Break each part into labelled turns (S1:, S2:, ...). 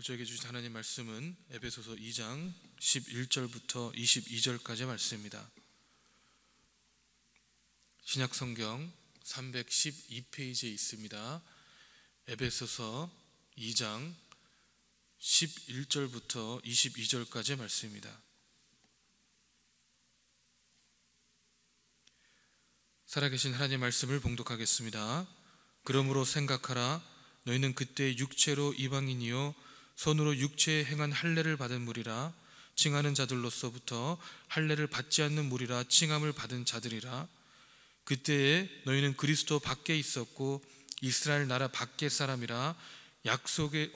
S1: 오늘 저에게 주신 하나님 말씀은 에베소서 2장 11절부터 22절까지의 말씀입니다. 신약성경 312페이지에 있습니다. 에베소서 2장 11절부터 22절까지의 말씀입니다. 살아계신 하나님 말씀을 봉독하겠습니다. 그러므로 생각하라. 너희는 그때 육체로 이방인이요 손으로 육체에 행한 할례를 받은 무리라. 칭하는 자들로서부터 할례를 받지 않는 무리라 칭함을 받은 자들이라. 그때에 너희는 그리스도 밖에 있었고 이스라엘 나라 밖의 사람이라. 약속의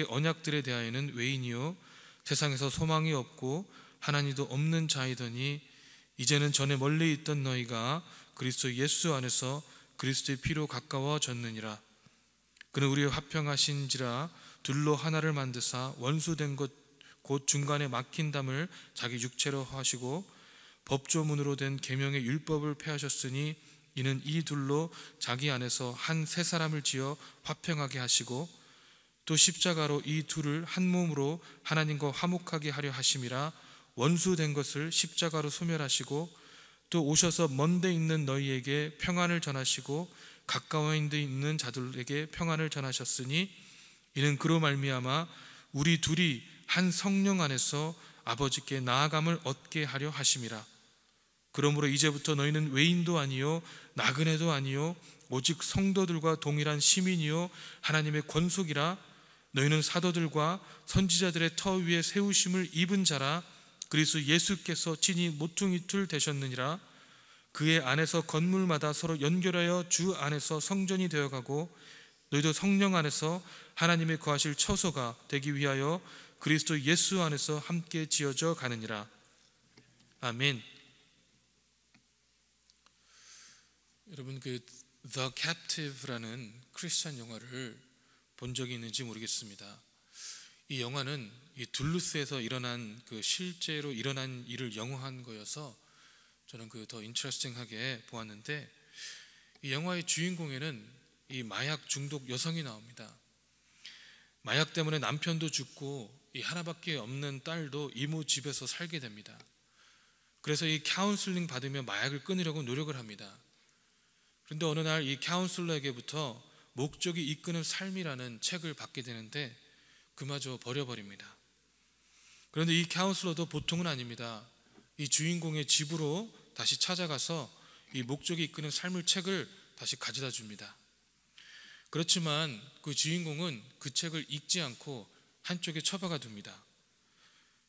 S1: 언약들에 대하여는 외인이요 세상에서 소망이 없고 하나님도 없는 자이더니 이제는 전에 멀리 있던 너희가 그리스도 예수 안에서 그리스도의 피로 가까워졌느니라. 그는 우리의 화평하신지라 둘로 하나를 만드사 원수된 것 곧 중간에 막힌 담을 자기 육체로 하시고 법조문으로 된 계명의 율법을 폐하셨으니 이는 이 둘로 자기 안에서 한 새 사람을 지어 화평하게 하시고 또 십자가로 이 둘을 한 몸으로 하나님과 화목하게 하려 하심이라. 원수된 것을 십자가로 소멸하시고 또 오셔서 먼데 있는 너희에게 평안을 전하시고 가까워 있는 자들에게 평안을 전하셨으니 이는 그로 말미암아 우리 둘이 한 성령 안에서 아버지께 나아감을 얻게 하려 하심이라. 그러므로 이제부터 너희는 외인도 아니요 나그네도 아니요 오직 성도들과 동일한 시민이요 하나님의 권속이라. 너희는 사도들과 선지자들의 터 위에 세우심을 입은 자라. 그리스도 예수께서 친히 모퉁이 틀 되셨느니라. 그의 안에서 건물마다 서로 연결하여 주 안에서 성전이 되어가고 너희도 성령 안에서 하나님의 거하실 처소가 되기 위하여 그리스도 예수 안에서 함께 지어져 가느니라. 아멘. 여러분, The Captive라는 크리스찬 영화를 본 적이 있는지 모르겠습니다. 이 영화는 이 둘루스에서 일어난 실제로 일어난 일을 영화한 거여서 저는 더 인트레스팅하게 보았는데, 이 영화의 주인공에는 이 마약 중독 여성이 나옵니다. 마약 때문에 남편도 죽고 이 하나밖에 없는 딸도 이모 집에서 살게 됩니다. 그래서 이 카운슬링 받으며 마약을 끊으려고 노력을 합니다. 그런데 어느 날 이 카운슬러에게부터 목적이 이끄는 삶이라는 책을 받게 되는데 그마저 버려버립니다. 그런데 이 카운슬러도 보통은 아닙니다. 이 주인공의 집으로 다시 찾아가서 이 목적이 이끄는 삶을 책을 다시 가져다 줍니다. 그렇지만 그 주인공은 그 책을 읽지 않고 한쪽에 처박아 둡니다.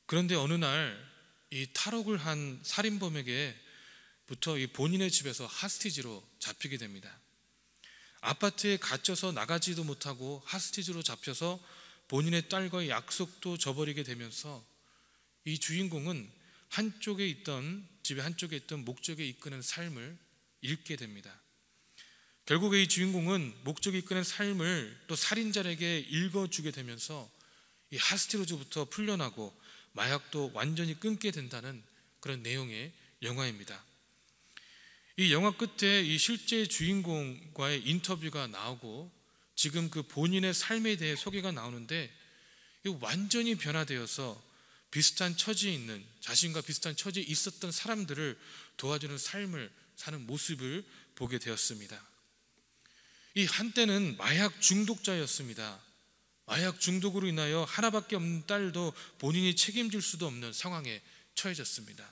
S1: 그런데 어느 날 이 탈옥을 한 살인범에게부터 이 본인의 집에서 하스티지로 잡히게 됩니다. 아파트에 갇혀서 나가지도 못하고 하스티지로 잡혀서 본인의 딸과의 약속도 저버리게 되면서 이 주인공은 집의 한쪽에 있던 목적에 이끄는 삶을 잃게 됩니다. 결국에 이 주인공은 목적이 이끄는 삶을 또 살인자에게 읽어주게 되면서 이 하스티로즈부터 풀려나고 마약도 완전히 끊게 된다는 그런 내용의 영화입니다. 이 영화 끝에 이 실제 주인공과의 인터뷰가 나오고 지금 그 본인의 삶에 대해 소개가 나오는데 완전히 변화되어서 비슷한 처지에 있는, 자신과 비슷한 처지에 있었던 사람들을 도와주는 삶을 사는 모습을 보게 되었습니다. 이 한때는 마약 중독자였습니다. 마약 중독으로 인하여 하나밖에 없는 딸도 본인이 책임질 수도 없는 상황에 처해졌습니다.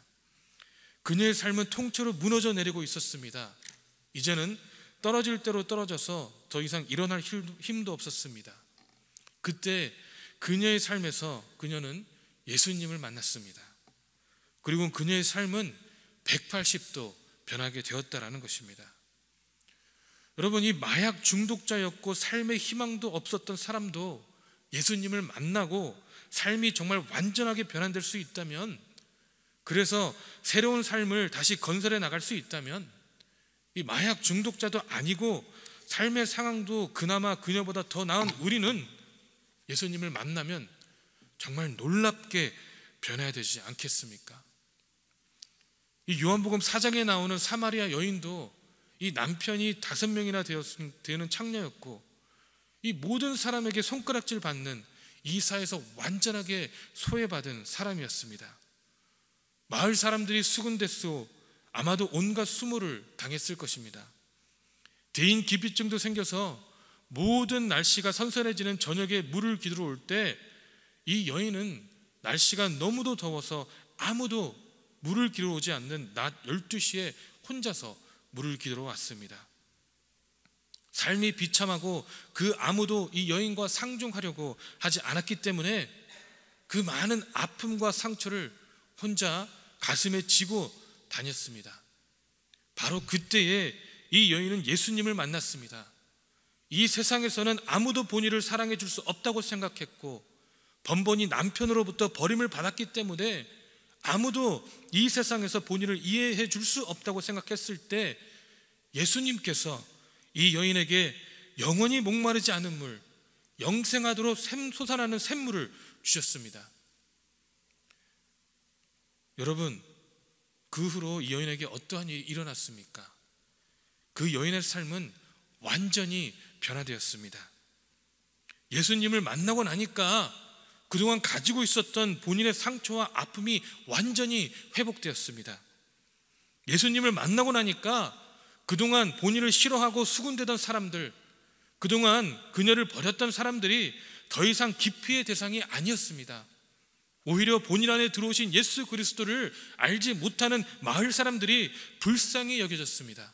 S1: 그녀의 삶은 통째로 무너져 내리고 있었습니다. 이제는 떨어질 대로 떨어져서 더 이상 일어날 힘도 없었습니다. 그때 그녀의 삶에서 그녀는 예수님을 만났습니다. 그리고 그녀의 삶은 180도 변하게 되었다라는 것입니다. 여러분, 이 마약 중독자였고 삶의 희망도 없었던 사람도 예수님을 만나고 삶이 정말 완전하게 변환될 수 있다면, 그래서 새로운 삶을 다시 건설해 나갈 수 있다면, 이 마약 중독자도 아니고 삶의 상황도 그나마 그녀보다 더 나은 우리는 예수님을 만나면 정말 놀랍게 변해야 되지 않겠습니까? 이 요한복음 4장에 나오는 사마리아 여인도 이 남편이 5명이나 되는 창녀였고 이 모든 사람에게 손가락질 받는 이 사회에서 완전하게 소외받은 사람이었습니다. 마을 사람들이 수군댔소 아마도 온갖 수모를 당했을 것입니다. 대인 기피증도 생겨서 모든 날씨가 선선해지는 저녁에 물을 기르러 올 때 이 여인은 날씨가 너무도 더워서 아무도 물을 기르러 오지 않는 낮 12시에 혼자서 물을 기르러 왔습니다. 삶이 비참하고 그 아무도 이 여인과 상종하려고 하지 않았기 때문에 그 많은 아픔과 상처를 혼자 가슴에 지고 다녔습니다. 바로 그때에 이 여인은 예수님을 만났습니다. 이 세상에서는 아무도 본인을 사랑해 줄 수 없다고 생각했고 번번이 남편으로부터 버림을 받았기 때문에 아무도 이 세상에서 본인을 이해해 줄 수 없다고 생각했을 때 예수님께서 이 여인에게 영원히 목마르지 않은 물, 영생하도록 솟아나는 샘물을 주셨습니다. 여러분, 그 후로 이 여인에게 어떠한 일이 일어났습니까? 그 여인의 삶은 완전히 변화되었습니다. 예수님을 만나고 나니까 그동안 가지고 있었던 본인의 상처와 아픔이 완전히 회복되었습니다. 예수님을 만나고 나니까 그동안 본인을 싫어하고 수군대던 사람들, 그동안 그녀를 버렸던 사람들이 더 이상 기피의 대상이 아니었습니다. 오히려 본인 안에 들어오신 예수 그리스도를 알지 못하는 마을 사람들이 불쌍히 여겨졌습니다.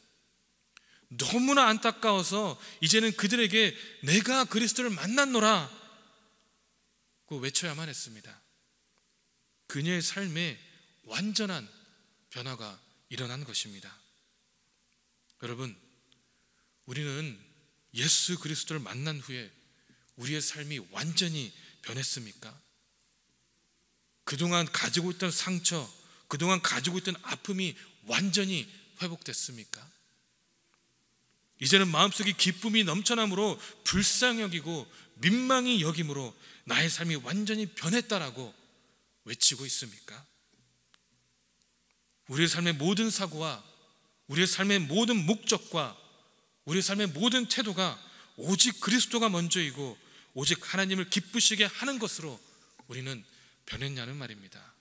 S1: 너무나 안타까워서 이제는 그들에게 내가 그리스도를 만났노라 고 외쳐야만 했습니다. 그녀의 삶에 완전한 변화가 일어난 것입니다. 여러분, 우리는 예수 그리스도를 만난 후에 우리의 삶이 완전히 변했습니까? 그동안 가지고 있던 상처, 그동안 가지고 있던 아픔이 완전히 회복됐습니까? 이제는 마음속에 기쁨이 넘쳐남으로 불쌍히 여기고 민망히 여김으로 나의 삶이 완전히 변했다라고 외치고 있습니까? 우리의 삶의 모든 사고와 우리의 삶의 모든 목적과 우리의 삶의 모든 태도가 오직 그리스도가 먼저이고 오직 하나님을 기쁘시게 하는 것으로 우리는 변했냐는 말입니다.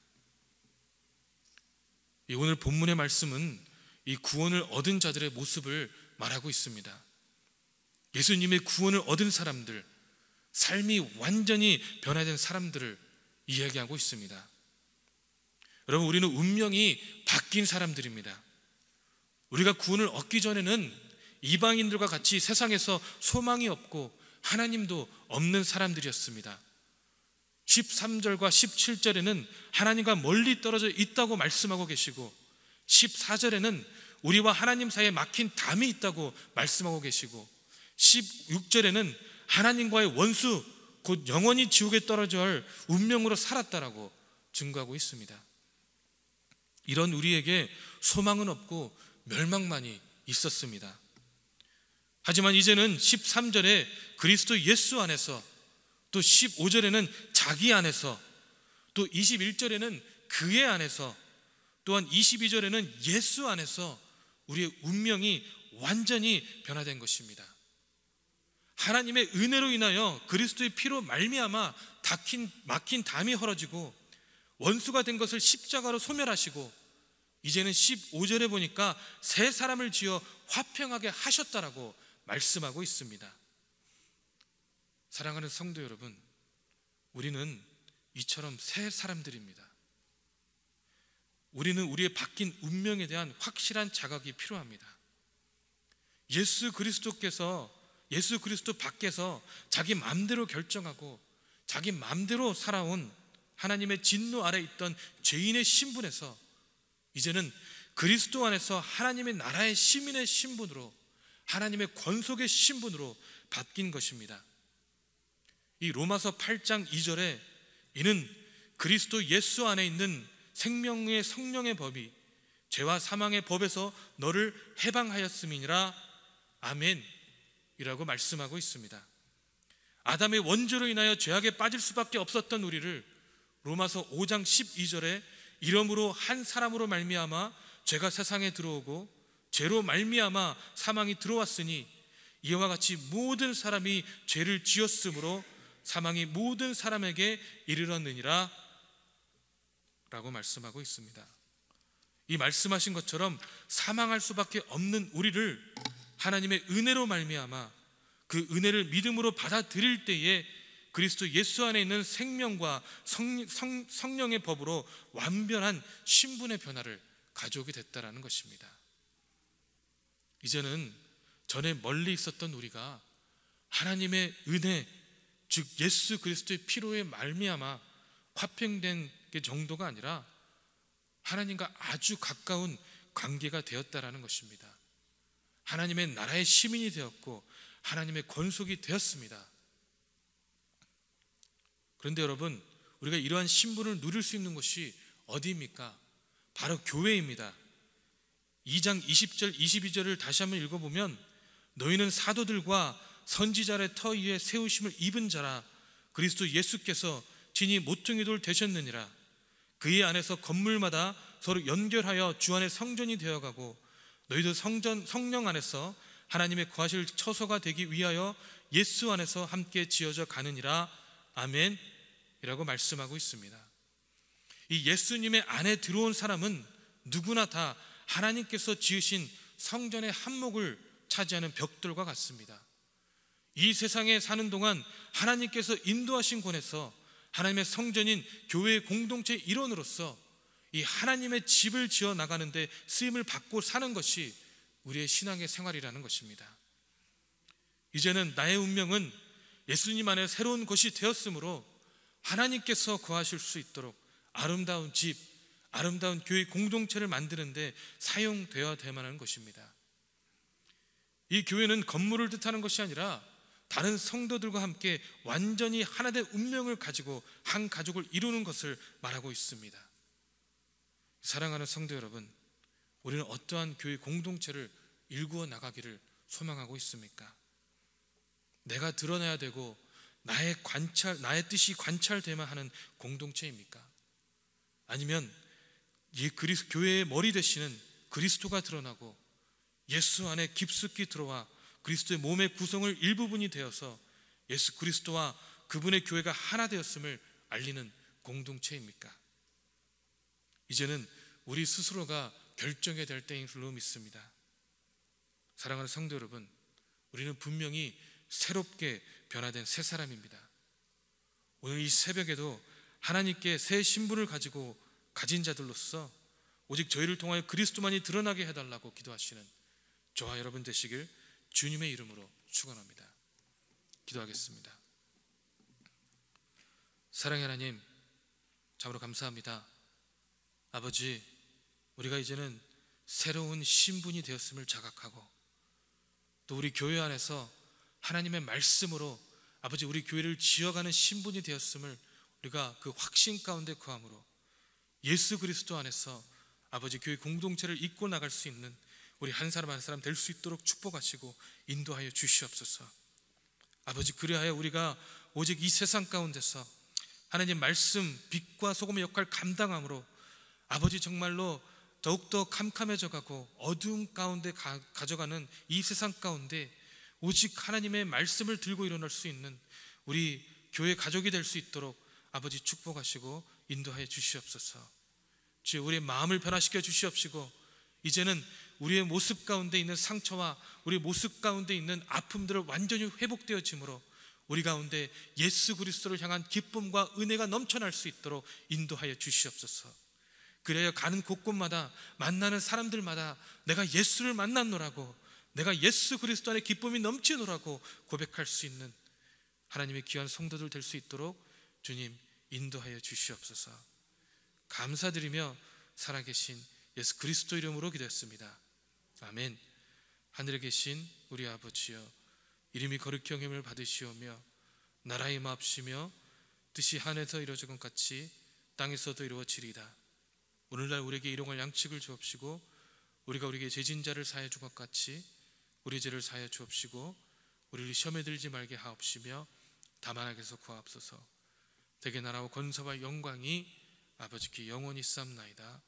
S1: 이 오늘 본문의 말씀은 이 구원을 얻은 자들의 모습을 말하고 있습니다. 예수님의 구원을 얻은 사람들, 삶이 완전히 변화된 사람들을 이야기하고 있습니다. 여러분, 우리는 운명이 바뀐 사람들입니다. 우리가 구원을 얻기 전에는 이방인들과 같이 세상에서 소망이 없고 하나님도 없는 사람들이었습니다. 13절과 17절에는 하나님과 멀리 떨어져 있다고 말씀하고 계시고 14절에는 우리와 하나님 사이에 막힌 담이 있다고 말씀하고 계시고 16절에는 하나님과의 원수, 곧 영원히 지옥에 떨어져 할 운명으로 살았다라고 증거하고 있습니다. 이런 우리에게 소망은 없고 멸망만이 있었습니다. 하지만 이제는 13절에 그리스도 예수 안에서, 또 15절에는 자기 안에서, 또 21절에는 그의 안에서, 또한 22절에는 예수 안에서 우리의 운명이 완전히 변화된 것입니다. 하나님의 은혜로 인하여 그리스도의 피로 말미암아 막힌 담이 헐어지고 원수가 된 것을 십자가로 소멸하시고 이제는 15절에 보니까 새 사람을 지어 화평하게 하셨다라고 말씀하고 있습니다. 사랑하는 성도 여러분, 우리는 이처럼 새 사람들입니다. 우리는 우리의 바뀐 운명에 대한 확실한 자각이 필요합니다. 예수 그리스도 밖에서 자기 마음대로 결정하고 자기 마음대로 살아온 하나님의 진노 아래 있던 죄인의 신분에서 이제는 그리스도 안에서 하나님의 나라의 시민의 신분으로, 하나님의 권속의 신분으로 바뀐 것입니다. 이 로마서 8장 2절에 이는 그리스도 예수 안에 있는 생명의 성령의 법이 죄와 사망의 법에서 너를 해방하였음이니라. 아멘 이라고 말씀하고 있습니다. 아담의 원죄로 인하여 죄악에 빠질 수밖에 없었던 우리를 로마서 5장 12절에 이러므로 한 사람으로 말미암아 죄가 세상에 들어오고 죄로 말미암아 사망이 들어왔으니 이와 같이 모든 사람이 죄를 지었으므로 사망이 모든 사람에게 이르렀느니라 라고 말씀하고 있습니다. 이 말씀하신 것처럼 사망할 수밖에 없는 우리를 하나님의 은혜로 말미암아 그 은혜를 믿음으로 받아들일 때에 그리스도 예수 안에 있는 생명과 성령의 법으로 완전한 신분의 변화를 가져오게 됐다라는 것입니다. 이제는 전에 멀리 있었던 우리가 하나님의 은혜, 즉 예수 그리스도의 피로에 말미암아 화평된 게 정도가 아니라 하나님과 아주 가까운 관계가 되었다라는 것입니다. 하나님의 나라의 시민이 되었고 하나님의 권속이 되었습니다. 그런데 여러분, 우리가 이러한 신분을 누릴 수 있는 곳이 어디입니까? 바로 교회입니다. 2장 20절 22절을 다시 한번 읽어보면, 너희는 사도들과 선지자의 터 위에 세우심을 입은 자라. 그리스도 예수께서 진히 모퉁이 돌 되셨느니라. 그의 안에서 건물마다 서로 연결하여 주 안에 성전이 되어가고, 너희도 성령 안에서 하나님의 거하실 처소가 되기 위하여 예수 안에서 함께 지어져 가느니라. 아멘 이라고 말씀하고 있습니다. 이 예수님의 안에 들어온 사람은 누구나 다 하나님께서 지으신 성전의 한몫을 차지하는 벽돌과 같습니다. 이 세상에 사는 동안 하나님께서 인도하신 곳에서 하나님의 성전인 교회의 공동체의 일원으로서 이 하나님의 집을 지어 나가는데 쓰임을 받고 사는 것이 우리의 신앙의 생활이라는 것입니다. 이제는 나의 운명은 예수님 안에 새로운 것이 되었으므로 하나님께서 거하실 수 있도록 아름다운 집, 아름다운 교회 공동체를 만드는데 사용되어야 되는 것입니다. 이 교회는 건물을 뜻하는 것이 아니라 다른 성도들과 함께 완전히 하나된 운명을 가지고 한 가족을 이루는 것을 말하고 있습니다. 사랑하는 성도 여러분, 우리는 어떠한 교회 공동체를 일구어 나가기를 소망하고 있습니까? 내가 드러나야 되고 나의 뜻이 관찰되만 하는 공동체입니까? 아니면 이 교회의 머리 되시는 그리스도가 드러나고 예수 안에 깊숙이 들어와 그리스도의 몸의 구성을 일부분이 되어서 예수 그리스도와 그분의 교회가 하나 되었음을 알리는 공동체입니까? 이제는 우리 스스로가 결정해야 될 때인 줄로 믿습니다. 사랑하는 성도 여러분, 우리는 분명히 새롭게 변화된 새 사람입니다. 오늘 이 새벽에도 하나님께 새 신분을 가진 자들로서 오직 저희를 통하여 그리스도만이 드러나게 해달라고 기도하시는 저와 여러분 되시길 주님의 이름으로 축원합니다. 기도하겠습니다. 사랑의 하나님, 참으로 감사합니다. 아버지, 우리가 이제는 새로운 신분이 되었음을 자각하고 또 우리 교회 안에서 하나님의 말씀으로 아버지 우리 교회를 지어가는 신분이 되었음을 우리가 그 확신 가운데 거함으로 예수 그리스도 안에서 아버지 교회 공동체를 이끌어 나갈 수 있는 우리 한 사람 한 사람 될 수 있도록 축복하시고 인도하여 주시옵소서. 아버지, 그리하여 우리가 오직 이 세상 가운데서 하나님 말씀 빛과 소금의 역할을 감당함으로 아버지 정말로 더욱더 캄캄해져 가고 어두움 가운데 가져가는 이 세상 가운데 오직 하나님의 말씀을 들고 일어날 수 있는 우리 교회 가족이 될 수 있도록 아버지 축복하시고 인도하여 주시옵소서. 주여, 우리의 마음을 변화시켜 주시옵시고 이제는 우리의 모습 가운데 있는 상처와 우리 모습 가운데 있는 아픔들을 완전히 회복되어짐으로 우리 가운데 예수 그리스도를 향한 기쁨과 은혜가 넘쳐날 수 있도록 인도하여 주시옵소서. 그래야 가는 곳곳마다 만나는 사람들마다 내가 예수를 만났노라고, 내가 예수 그리스도 안에 기쁨이 넘치노라고 고백할 수 있는 하나님의 귀한 성도들 될 수 있도록 주님 인도하여 주시옵소서. 감사드리며 살아계신 예수 그리스도 이름으로 기도했습니다. 아멘. 하늘에 계신 우리 아버지여, 이름이 거룩히 여김을 받으시오며 나라의 마옵시며 뜻이 하늘에서 이루어진 것 같이 땅에서도 이루어지리이다. 오늘날 우리에게 일용할 양식을 주옵시고 우리가 우리에게 죄진 자를 사하여 준 것 같이 우리 죄를 사하여 주옵시고 우리를 시험에 들지 말게 하옵시며 다만 악에서 구하옵소서. 대개 나라와 권세와 영광이 아버지께 영원히 쌓옵나이다.